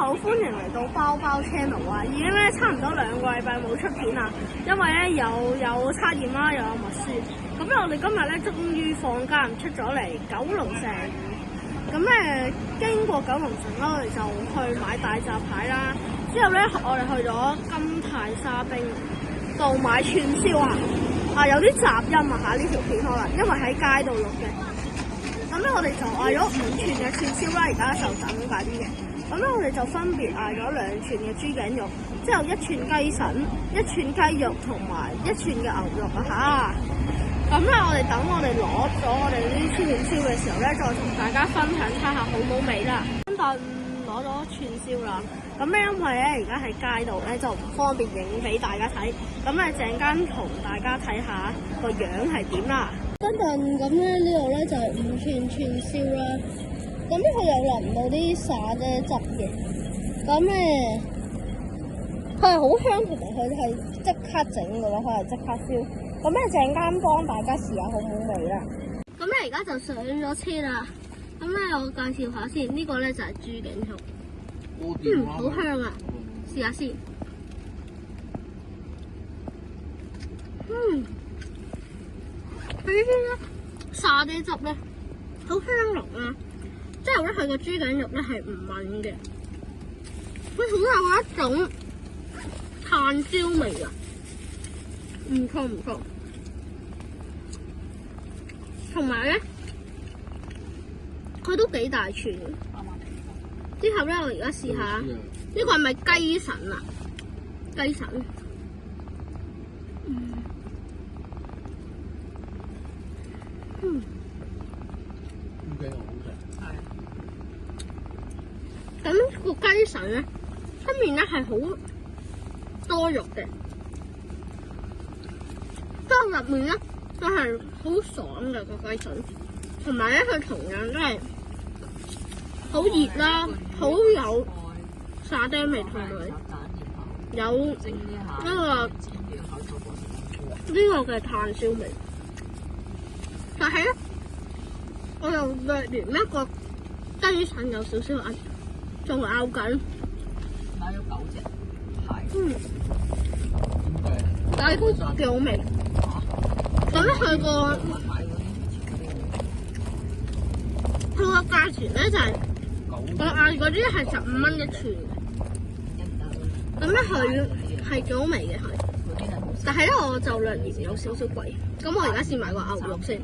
好，歡迎嚟到包包 channel 啊！已經咧差唔多2個禮拜冇出片啦，因為咧有測驗啦，又有默書。咁咧我哋今日咧終於放假出咗嚟九龍城。咁咧經過九龍城啦，我哋就去買大閘蟹啦。之後咧我哋去咗金泰沙冰度買串燒啊！有啲雜音啊嚇，呢條片可能因為喺街度錄嘅。咁咧我哋就嗌咗5串嘅串燒啦，而家就等緊嘅。咁咧我哋就分別嗌咗2串嘅豬頸肉，之後1串雞腎、1串雞肉同埋1串嘅牛肉啊嚇。咁咧我哋等我哋攞咗我哋呢啲串燒嘅時候咧，再同大家分享睇下好唔好味啦。咁但攞咗串燒啦，咁咧因為咧而家喺街度咧就唔方便影俾大家睇，咁咧陣間同大家睇下個樣係點啦。等陣咁咧呢度咧就係5串串燒啦。咁咧佢有淋到啲沙爹汁嘅，咁咧佢係好香，同埋佢係即刻整嘅咯，佢係即刻燒。咁咧陣間幫大家試下好唔好味啦。咁咧而家就上咗車啦。咁咧我介紹下先，呢個咧就係豬頸肉，好香啊！試下先。佢呢啲咧沙爹汁咧好香濃啊！之後咧佢個豬頸肉咧係唔韌嘅，佢好有一種炭燒味啊！唔錯，同埋咧佢都幾大串嘅。之後咧我而家試下，呢個係咪雞腎啊？雞腎。咁個雞腎咧，出面咧係好多肉嘅，之後入面咧就係好爽嘅個雞腎，同埋咧佢同樣都係好熱啦，好有沙爹味，同埋有呢個嘅炭燒味。但係咧，我又略連一個雞腎有少少硬，仲咬緊。買咗9隻蟹。但係都幾好味。咁咧佢個價錢咧就係我嗌嗰啲係15蚊1串嘅。咁咧佢係幾好味嘅佢，但係咧我就略嫌有少少貴。咁我而家試埋個牛肉先。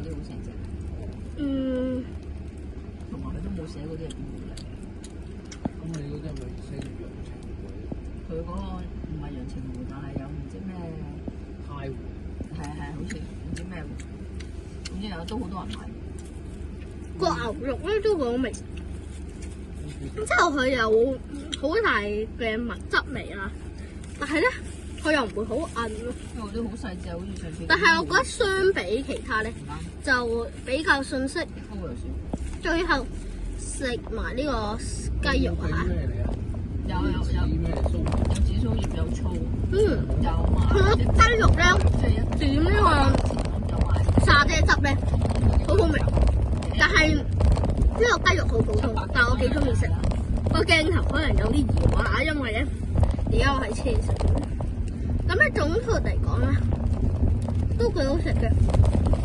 同埋佢都冇寫嗰啲係邊度嚟？咁你嗰啲係咪寫住陽澄湖？佢嗰個唔係陽澄湖，但係有唔知咩太湖。係，好似唔知咩湖。總之有都好多人買。個牛肉咧都好味，之後佢有好大嘅蜜汁味啦，但係咧佢又唔會好韌咯。因為都好細隻，好似上次。但係我覺得相比其他咧，就比較遜色。最後食埋呢個雞肉嚇，有紫蘇葉有醋，有佢個雞肉咧點呢個沙爹汁咧好好味，但係呢個雞肉好普通，但係我幾中意食。個鏡頭可能有啲搖啊，因為咧而家我喺車上。咁咧總括嚟講咧都幾好食嘅，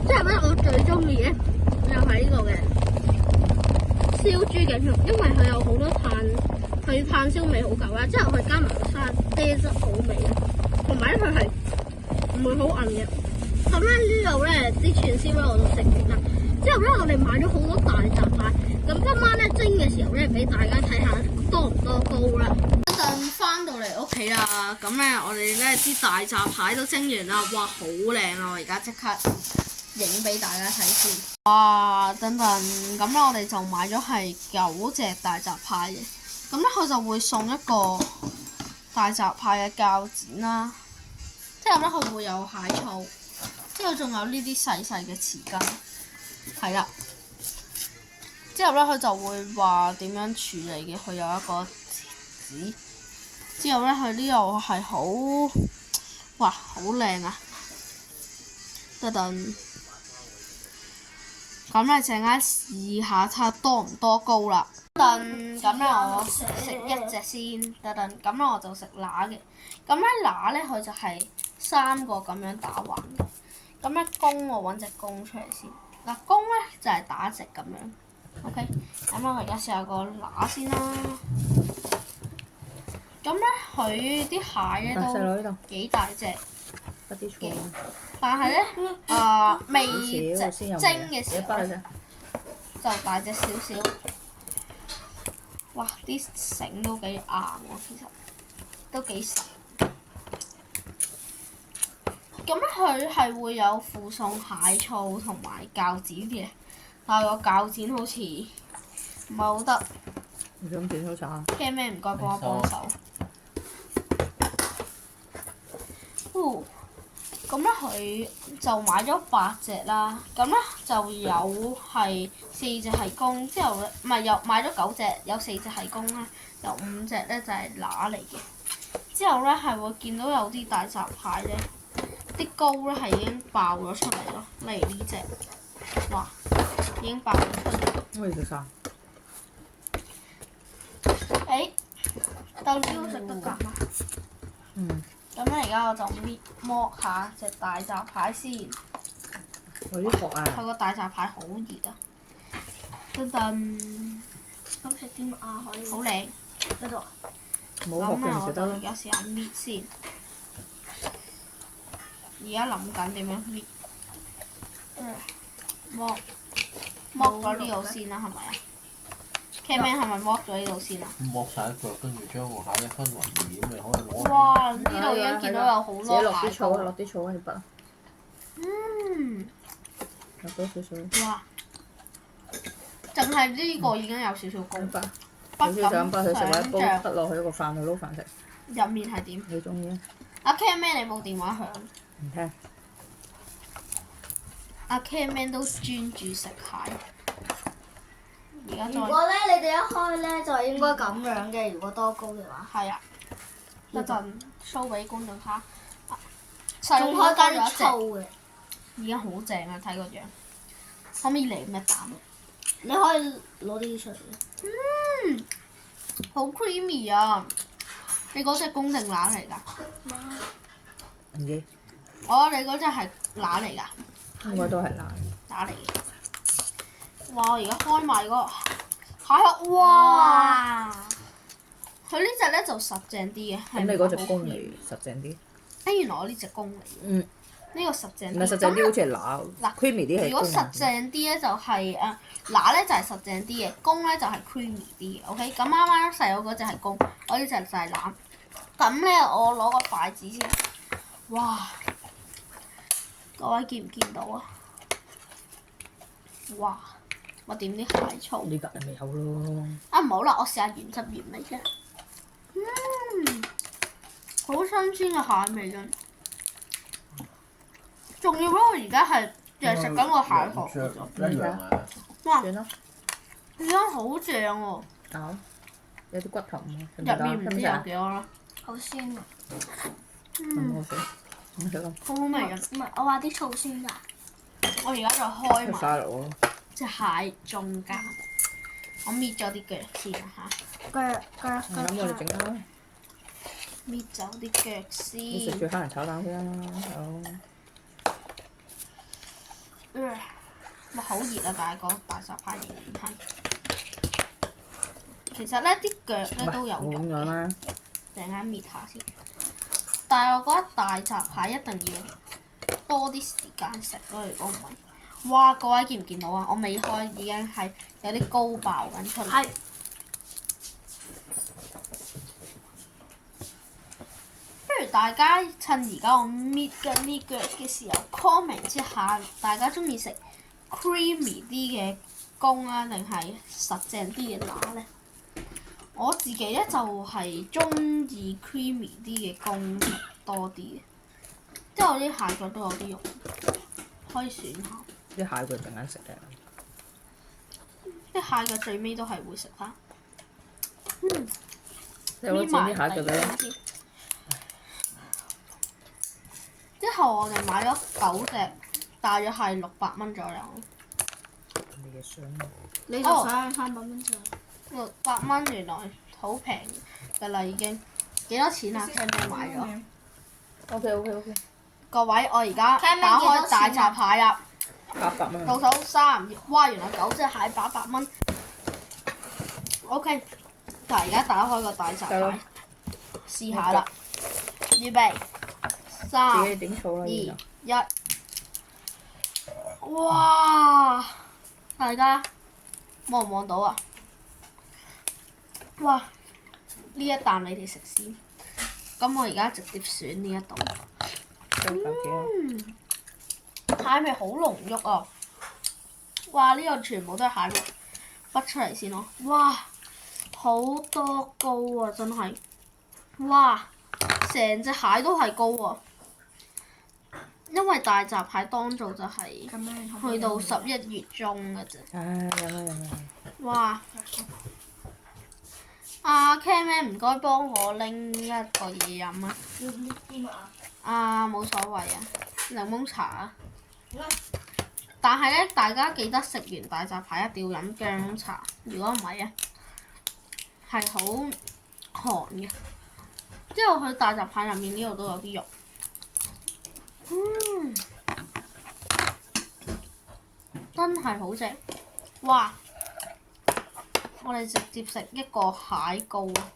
即係咧我最中意咧又係呢個嘅燒豬頸肉，因為佢有好多佢炭燒味好夠啦，之後佢加埋沙爹汁好味啊，同埋咧佢係唔會好韌嘅。咁咧呢度咧啲串燒咧我都食完啦，之後咧我哋買咗好多大閘蟹，咁今晚咧蒸嘅時候咧俾大家睇下多唔多膏啦。一陣翻到嚟屋企啦，咁咧我哋咧啲大閘蟹都蒸完啦，哇好靚啊！我而家即刻影俾大家睇先。哇！等等，咁咧我哋就買咗係9隻大閘蟹嘅，咁咧佢就會送一個大閘蟹嘅鉸剪啦，之後咧佢會有蟹醋，之後仲有呢啲細細嘅匙羹，係啦。之後咧佢就會話點樣處理嘅，佢有一個紙。之後咧佢呢度係好，哇好靚啊！等等。咁咧陣間試下睇下多唔多膏啦。咁咧我食一隻先，咁咧我就食乸嘅。咁咧乸咧佢就係3個咁樣打橫嘅。咁咧公我揾隻公出嚟先。嗱公咧就係打直咁樣。OK，咁我而家試下個乸先啦。咁咧佢啲蟹咧都幾大隻嘅，但係咧未蒸嘅時候就大隻少少。哇！啲繩都幾硬喎，其實都幾實。咁咧佢係會有附送蟹醋同埋鉸剪嘅，但係個鉸剪好似唔係好得。你想剪好慘？Cammy唔該幫我幫手。咁咧佢就買咗8隻啦，咁咧就有係4隻係公，之後咧唔係又買咗9隻，有4隻係公啦，有5隻咧就係乸嚟嘅。之後咧係會見到有啲大閘蟹咧，啲膏咧係已經爆咗出嚟咯，例如呢隻，哇，已經爆咗出嚟。可以食晒。豆椒食得㗎嘛？咁咧而家我就剝下隻大閘蟹先。我啲殼啊！佢個大閘蟹好熱啊！咁食啲乜啊？可以。好靚。呢度。冇殼嘅唔食得咯。而家試下搣先。而家諗緊點樣搣。剝咗呢度先啦，係咪啊？Cammy 係咪剝咗呢度先啊？剝晒腳，跟住將個蟹一分為2，咁你可以攞。哇！呢度已經見到有好多蟹。自己落啲醋啊！落啲醋啊！你筆。落多少少。哇！淨係呢個已經有少少膏。筆。少少就咁筆佢食啦，煲筆落去個飯度撈飯食。入面係點？你中意啊？阿 Cammy 你冇電話響。唔聽。阿 Cammy 都專注食蟹。如果咧你哋一開咧就係應該咁樣嘅，如果多膏嘅話。係啊。一陣 show 俾觀眾睇。仲可以加啲醋嘅。已經好正啊！睇個樣。可唔可以嚟一啖？你可以攞啲出嚟。好 creamy 啊！你嗰隻公定乸嚟㗎？唔知。你嗰隻係乸嚟㗎？應該都係乸嚟嘅。哇！我而家開埋個蟹殼，哇！佢呢隻咧就實淨啲嘅。咁你嗰隻公嚟實淨啲？原來我呢隻公嚟。呢個實淨啲。唔係實淨啲，好似係乸。creamy 啲係公。如果實淨啲咧，就係乸咧就係實淨啲嘅，公咧就係 creamy 啲嘅。OK， 咁啱啱細佬嗰隻係公，我呢隻就係乸。咁咧，我攞個筷子先。哇！各位見唔見到啊？哇！我點啲蟹醋？呢格咪有咯。唔好啦，我試下原汁原味啫。好新鮮嘅蟹味㗎。仲要咧，我而家係淨係食緊個蟹殼。一樣啊！哇！算啦。而家好正喎。有啲骨頭喎。入面唔知有幾多啦。好鮮啊！好食。唔食咁。好好味啊！唔係，我話啲醋鮮㗎。我而家就開出埋晒落喎。隻蟹中間，我搣咗啲腳先嚇。咁我哋整啦。搣走啲腳先。你食住蝦仁炒蛋先啦，哇！好熱啊！但係個大閘蟹仍然係。其實咧啲腳咧都有肉嘅。咁樣啦。陣間搣下先。但係我覺得大閘蟹一定要多啲時間食咯，如果唔係，哇！各位見唔見到啊？我未開已經係有啲膏爆緊出嚟。係。不如大家趁而家我搣緊啲腳嘅時候 comment 一下，大家中意食 creamy 啲嘅公啊，定係實淨啲嘅乸咧？我自己咧就係中意 creamy 啲嘅公多啲嘅，即係我啲蟹腳都有啲肉，可以選下。啲蟹腳陣間食嘅。啲蟹腳最尾都係會食翻。你攞剪啲蟹腳俾我。之後我哋買咗9隻，大約係600蚊左右。嘅相。你就想300蚊咋600蚊原來好平㗎啦已經。幾多錢啊 ？Ken 買咗。OK。各位，我而家 Ken 打幾多開大閘蟹啦。 800蚊。到手3，哇！原來9隻蟹800蚊。OK，但係而家打開個大閘蟹，試下啦。預備，3、自己點儲啦2、1。哇！大家望唔望到啊？哇！呢一啖你哋食先。咁我而家直接選呢一度。蟹味好濃郁啊！哇！呢個全部都係蟹味，畢出嚟先咯。哇！好多膏啊，真係！哇！成隻蟹都係膏啊！因為大閘蟹當造就係去到11月中嘅啫。飲。哇！阿 Ken 唔該幫我拎一個嘢飲啊！冇所謂啊，檸檬茶啊。但係咧，大家記得食完大閘蟹一定要飲薑茶，如果唔係咧，係好寒嘅。之後佢大閘蟹入面呢度都有啲肉。真係好正！哇！我哋直接食一個蟹膏啊！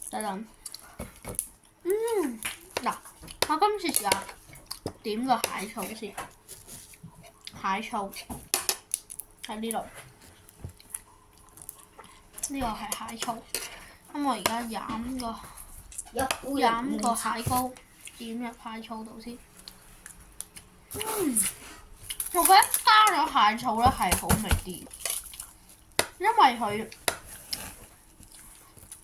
等。嗱，我今次試下點個蟹醋先。蟹醋喺呢度，呢個係蟹醋。咁我而家飲個蟹膏，點入蟹醋度先。我覺得加咗蟹醋咧係好味啲，因為佢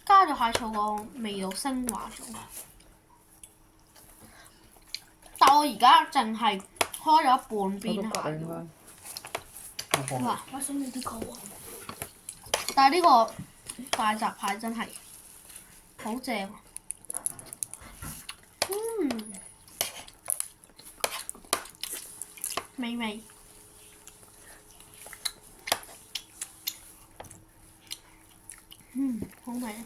加咗蟹醋個味道升華咗。但我而家淨係開咗一半邊蟹。哇！我想要啲膏啊！但係呢個大閘蟹真係好正啊！美味。好味啊！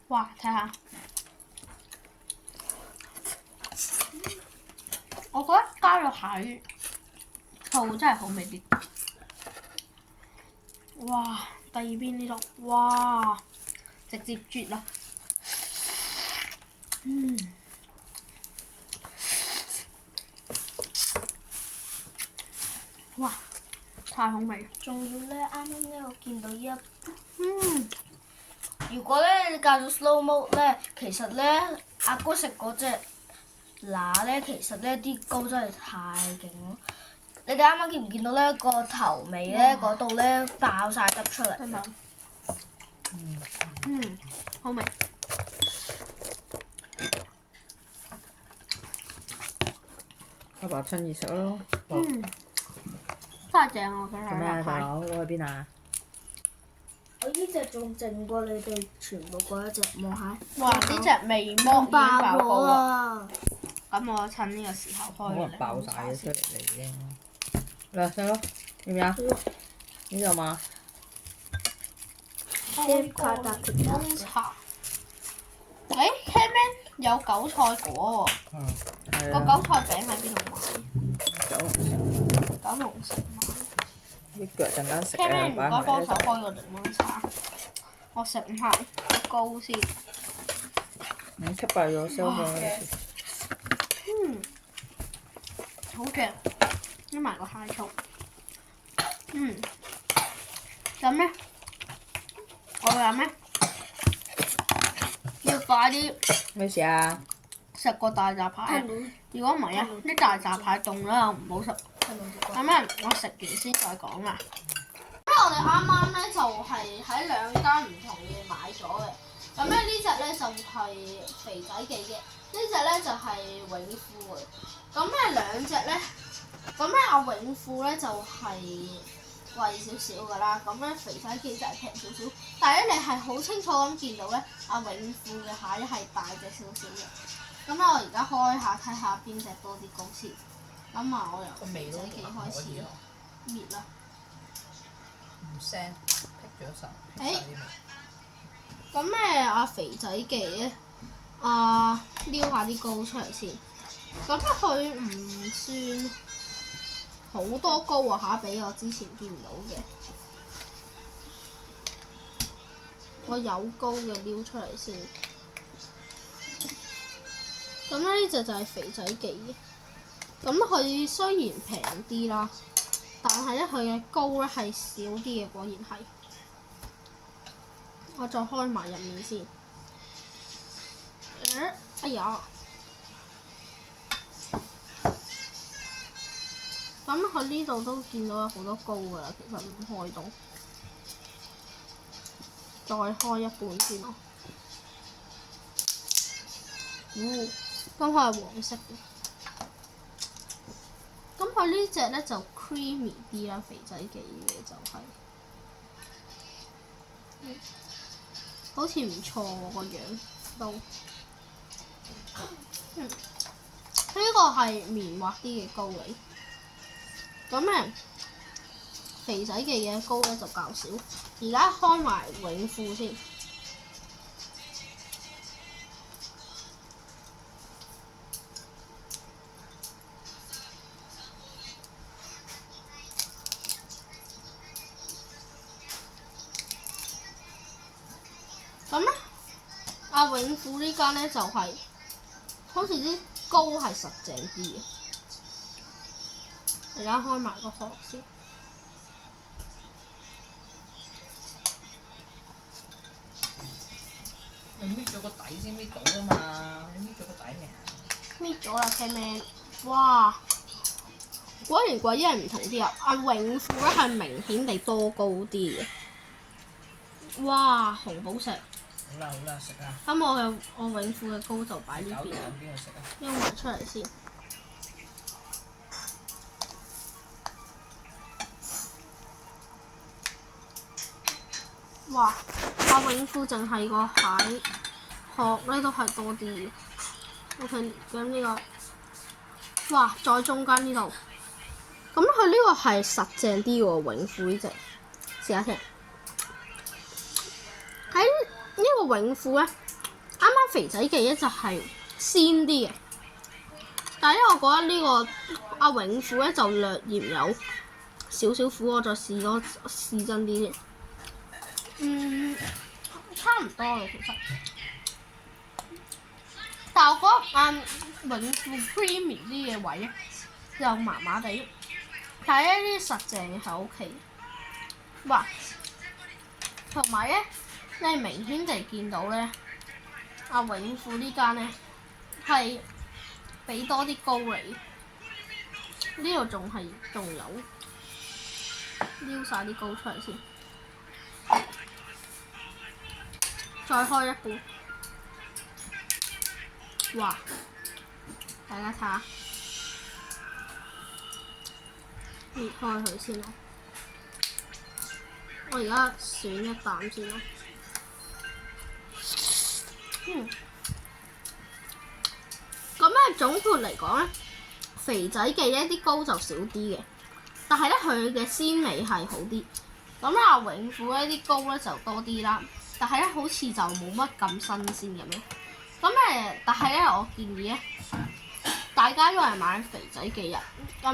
哇，睇下，我覺得加咗蟹醋真係好味啲。哇！第二邊呢度，哇！直接啜啦。哇！太好味。仲要咧，啱啱咧我見到呢一如果咧你教咗 slow mode 咧，其實咧阿哥食嗰隻乸咧，其實咧啲膏真係太勁咯。你哋啱啱見唔見到咧個頭尾咧嗰度咧爆晒汁出嚟？真係。好味。阿爸親自食咯。真係正啊！佢做咩啊，大佬？攞去邊啊？我呢隻仲勁過你哋全部嗰一隻，望下。哇！呢隻味剝已經爆咗咗啊！啊！咁我趁呢個時候開可能爆晒咗出嚟嚟嘅。嚟食咯，要唔要？呢度嘛？開個檸檬茶。Ken 有韭菜果喎。個韭菜餅喺邊度買？九龍城買。啲腳陣間食 Ken 唔該幫手擺開個檸檬茶。我食唔係膏先。你失敗咗收咗。好正，加埋個蟹醋。咁咧，我飲咩？要快啲咩事啊？食個大閘蟹。如果唔係啊，啲大閘蟹凍啦，唔好食。咁咧，我食完先再講啦。咁我哋啱啱咧就係喺2間唔同嘅買咗嘅。咁咧呢隻咧就係肥仔記嘅，呢隻咧就係永富嘅。咁咧兩隻咧，咁咧阿永富咧就係貴少少㗎啦。咁咧肥仔記就係平少少，但係咧你係好清楚咁見到咧，阿永富嘅蟹係大隻少少嘅。咁咧我而家開下睇下邊隻多啲膏先。咁啊，我由肥仔記開始。滅啦。唔聲，剔咗晒。誒咁咧，阿肥仔記咧，撩下啲膏出嚟先。咁佢唔算好多膏啊嚇，比我之前見到嘅。我有膏嘅撩出嚟先。咁咧呢隻就係肥仔記嘅。咁佢雖然平啲啦，但係咧佢嘅膏咧係少啲嘅，果然係。我再開埋入面先。哎呀！咁佢呢度都見到有好多膏㗎啦，其實唔開到。再開一半先咯。咁佢係黃色嘅。咁佢呢隻咧就 creamy 啲啦，肥仔記嘅就係、好似唔錯喎個樣都。呢個係綿滑啲嘅膏嚟。咁咧，肥仔記嘅膏咧就較少。而家開埋永富先。咁咧，阿永富呢間咧就係、好似啲膏係實淨啲嘅。而家開埋個殼先。你搣咗個底先搣到啊嘛！你搣咗個底未啊？搣咗啦 K-Man， 哇！果然貴一係唔同啲啊！阿永富咧係明顯地多膏啲嘅。哇！紅寶石。好啦好啦，食啊！咁我永富嘅膏就擺呢邊，搞掂邊個食啊？拎埋出嚟先。哇！阿永富淨係個蟹殼咧都係多啲嘅。OK， 咁呢個，哇！再中間呢度，咁佢呢個係實淨啲喎，永富呢隻，試下先。喺呢個永富咧，啱啱肥仔記咧就係鮮啲嘅，但係咧我覺得呢個阿永富咧就略嫌有少少苦，我再試真啲先。差唔多啦，其實。但係我覺得永富 creamy 啲嘅位咧又麻麻地，但係呢啲實淨係 OK。哇！同埋咧，你明顯地見到咧，阿永富呢間咧係俾多啲膏你，呢度仲有撩晒啲膏出嚟先。再開一半，哇！大家睇下，搣開佢先啦。我而家選一啖先啦。咁咧總括嚟講咧，肥仔記呢啲膏就少啲嘅，但係咧佢嘅鮮味係好啲。咁阿永富呢啲膏咧就多啲啦。但係咧，好似就冇乜咁新鮮咁樣。咁但係咧，我建議咧，大家都係買肥仔記啊。咁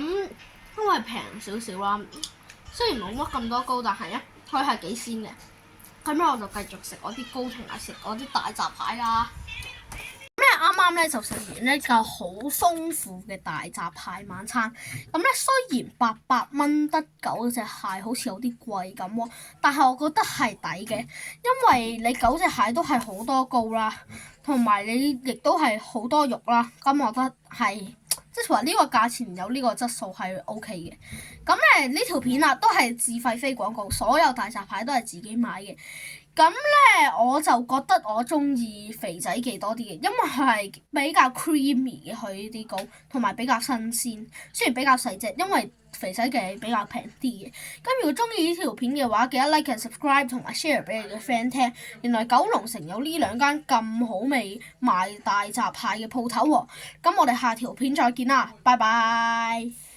因為平少少啦，雖然冇乜咁多膏，但係咧，佢係幾鮮嘅。咁咧，我就繼續食我啲膏同埋食我啲大閘蟹啦。咁咧，啱啱咧就食完呢個好豐富嘅大閘蟹晚餐。咁咧，雖然800蚊得9隻蟹好似有啲貴咁喎，但係我覺得係抵嘅，因為你9隻蟹都係好多膏啦，同埋你亦都係好多肉啦。咁我覺得係即係話呢個價錢有呢個質素係 OK 嘅。咁呢條片啊都係自費非廣告，所有大閘蟹都係自己買嘅。咁咧，我就覺得我中意肥仔記多啲嘅，因為佢係比較 creamy 嘅佢呢啲膏，同埋比較新鮮。雖然比較細隻，因為肥仔記比較平啲嘅。咁如果中意呢條片嘅話，記得 like and subscribe 同埋 share 俾你嘅 friend 聽。原來九龍城有呢2間咁好味賣大閘蟹嘅鋪頭喎。咁我哋下條片再見啦，拜拜。